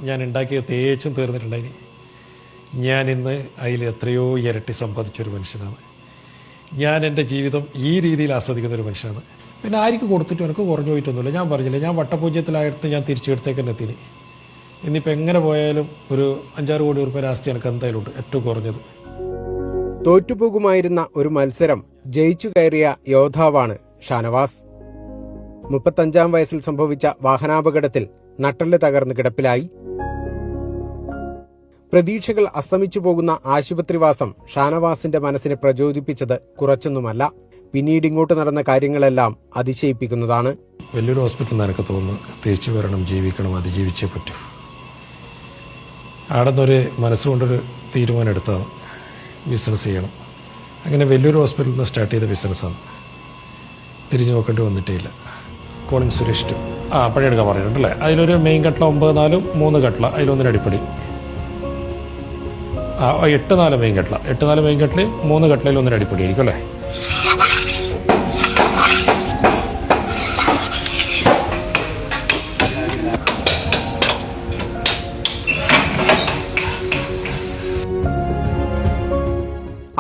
ഞാൻ ഉണ്ടാക്കിയത് തേച്ചും തീർന്നിട്ടുണ്ടായിന്. ഞാൻ ഇന്ന് അതിൽ എത്രയോ ഇരട്ടി സമ്പാദിച്ചൊരു മനുഷ്യനാണ്. ഞാൻ എൻ്റെ ജീവിതം ഈ രീതിയിൽ ആസ്വദിക്കുന്നൊരു മനുഷ്യനാണ്. പിന്നെ ആർക്ക് കൊടുത്തിട്ടും എനിക്ക് കുറഞ്ഞു പോയിട്ടൊന്നുമില്ല. ഞാൻ പറഞ്ഞില്ല, ഞാൻ വട്ടപൂജ്യത്തിലായിട്ട് ഞാൻ തിരിച്ചെടുത്തേക്ക് തന്നെ എത്തിന്. ഇന്നിപ്പോൾ എങ്ങനെ പോയാലും ഒരു 5-6 കോടി രൂപ ആസ്തി എനിക്ക് എന്തായാലും ഉണ്ട്, ഏറ്റവും കുറഞ്ഞത്. തോറ്റുപോകുമായിരുന്ന ഒരു മത്സരം ജയിച്ചു കയറിയ യോദ്ധാവാണ് ഷാനവാസ്. 35-ാം വയസ്സിൽ സംഭവിച്ച വാഹനാപകടത്തിൽ നട്ടെല്ല് തകർന്ന് കിടപ്പിലായി. പ്രതീക്ഷകൾ അസ്തമിച്ചു പോകുന്ന ആശുപത്രിവാസം ഷാനവാസിന്റെ മനസ്സിനെ പ്രചോദിപ്പിച്ചത് കുറച്ചൊന്നുമല്ല. പിന്നീട് ഇങ്ങോട്ട് നടന്ന കാര്യങ്ങളെല്ലാം അതിശയിപ്പിക്കുന്നതാണ്. വലിയൊരു ഹോസ്പിറ്റലിൽ നിന്ന് എനിക്ക് തോന്നുന്നു, തിരിച്ചു വരണം, ജീവിക്കണം, അതിജീവിച്ചേ പറ്റൂ. അവിടെ നിന്നൊരു മനസ്സുകൊണ്ടൊരു തീരുമാനം എടുത്തതാണ്, ബിസിനസ് ചെയ്യണം. അങ്ങനെ വലിയൊരു ഹോസ്പിറ്റലിൽ നിന്ന് സ്റ്റാർട്ട് ചെയ്ത ബിസിനസ്സാണ്. തിരിഞ്ഞു നോക്കേണ്ടി വന്നിട്ടേ ഇല്ല. കോളിംഗ് സുരേഷ് പണിയെടുക്കാൻ പറഞ്ഞിട്ടുണ്ടല്ലേ. അതിലൊരു മെയിൻ കട്ട്ല 9-4 3 കട്ട്ല, അതിലൊന്നിന് അടിപ്പടി. 8-4 മെയിൻ കട്ട്ല, 8-4 മെയിൻ കട്ട്ല് 3 കട്ട്ലയിൽ ഒന്നിന് അടിപ്പടി ആയിരിക്കും അല്ലേ.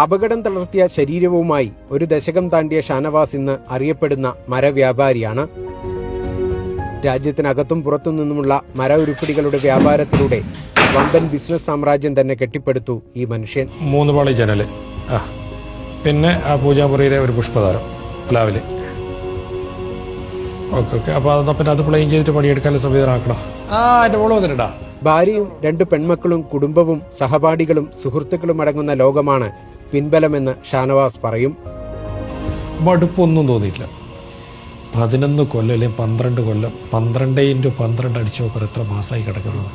അപകടം തളർത്തിയ ശരീരവുമായി ഒരു ദശകം താണ്ടിയ ഷാനവാസ് ഇന്ന് അറിയപ്പെടുന്ന മരവ്യാപാരിയാണ്. രാജ്യത്തിനകത്തും പുറത്തും നിന്നുമുള്ള മര ഉരുപ്പടികളുടെ വ്യാപാരത്തിലൂടെ വമ്പൻ ബിസിനസ് സാമ്രാജ്യം തന്നെ കെട്ടിപ്പടുത്തു ഈ മനുഷ്യൻ. 3 പാളി ജനല്, പിന്നെ ആ പൂജാമുറിയിലെ ഒരു പുഷ്പതാരം പ്ലാവില്. ഓക്കെ. അപ്പൊ പിന്നെ അത് പ്ലെയിൻ ചെയ്തിട്ട് പണിയെടുക്കാനും സംവിധാനമാക്കണം. എന്റെ മോള് വന്നിട്ടുണ്ടാ. ഭാര്യയും 2 പെൺമക്കളും കുടുംബവും സഹപാഠികളും സുഹൃത്തുക്കളും അടങ്ങുന്ന ലോകമാണ് പിൻബലമെന്ന് ഷാനവാസ് പറയും. മടുപ്പൊന്നും തോന്നിയിട്ടില്ല. 11 കൊല്ലം അല്ലെങ്കിൽ 12 കൊല്ലം, 12x12 അടിച്ചു നോക്കറ് എത്ര മാസമായി കിടക്കുന്നത്.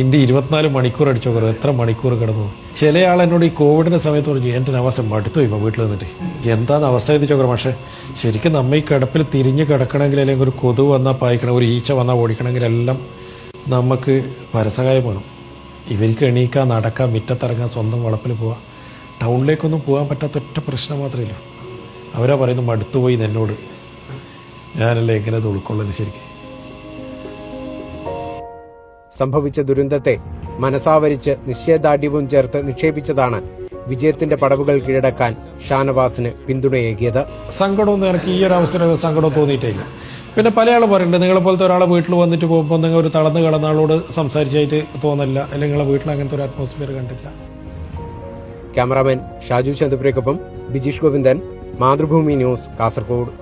ഇന്ത്യ 24 മണിക്കൂർ അടിച്ചു നോക്കറ് എത്ര മണിക്കൂർ കിടന്നു. ചില ആളെന്നോട് ഈ കോവിഡിന്റെ സമയത്ത് പറഞ്ഞു, എൻ്റെ അവസ്ഥ മടുത്തു ഇപ്പോൾ വീട്ടിൽ നിന്നിട്ട്. എന്താണെന്ന് അവസ്ഥ എഴുതി ചോക്കറ്. പക്ഷേ ശരിക്കും നമ്മ ഈ കിടപ്പിൽ തിരിഞ്ഞ് കിടക്കണമെങ്കിൽ, അല്ലെങ്കിൽ ഒരു കൊതുക് വന്നാൽ പായിക്കണം, ഒരു ഈച്ച വന്നാൽ ഓടിക്കണമെങ്കിലെല്ലാം നമുക്ക് പരസഹായം വേണം. ഇവർക്ക് എണീക്കാൻ, നടക്കാൻ, മുറ്റത്തിറങ്ങാൻ, സ്വന്തം വളപ്പിൽ പോവാം. ടൗണിലേക്കൊന്നും പോകാൻ പറ്റാത്ത ഒറ്റ പ്രശ്നം മാത്രമേ ഉള്ളൂ. അവരാ പറയുന്നത് മടുത്തുപോയി എന്നോട്. ഞാനല്ലേ എങ്ങനെ അത് ഉൾക്കൊള്ളത്. ശരിക്കും സംഭവിച്ച ദുരന്തത്തെ മനസാവരിച്ച് നിശ്ചയദാർഢ്യവും ചേർത്ത് നിക്ഷേപിച്ചതാണ് വിജയത്തിന്റെ പടവുകൾ കീഴടക്കാൻ ഷാനവാസിന് പിന്തുണയേകിയത്. സങ്കടമൊന്നും എനിക്ക് ഈ ഒരു അവസരം സങ്കടം തോന്നിയിട്ടേ ഇല്ല. പിന്നെ പല ആളും പറയുന്നുണ്ട്, നിങ്ങളെ പോലത്തെ ഒരാളെ വീട്ടിൽ വന്നിട്ട് പോകുമ്പോൾ നിങ്ങൾ ഒരു തളർന്ന് കിടന്ന ആളോട് സംസാരിച്ചായിട്ട് തോന്നില്ല, അല്ലെങ്കിൽ നിങ്ങളെ വീട്ടിൽ അങ്ങനത്തെ ഒരു അറ്റ്മോസ്ഫിയർ കണ്ടില്ല. ക്യാമറാമാൻ ഷാജു ചന്ദ്രപുരയ്ക്കൊപ്പം ബിജീഷ് ഗോവിന്ദൻ, മാതൃഭൂമി ന്യൂസ്, കാസർഗോഡ്.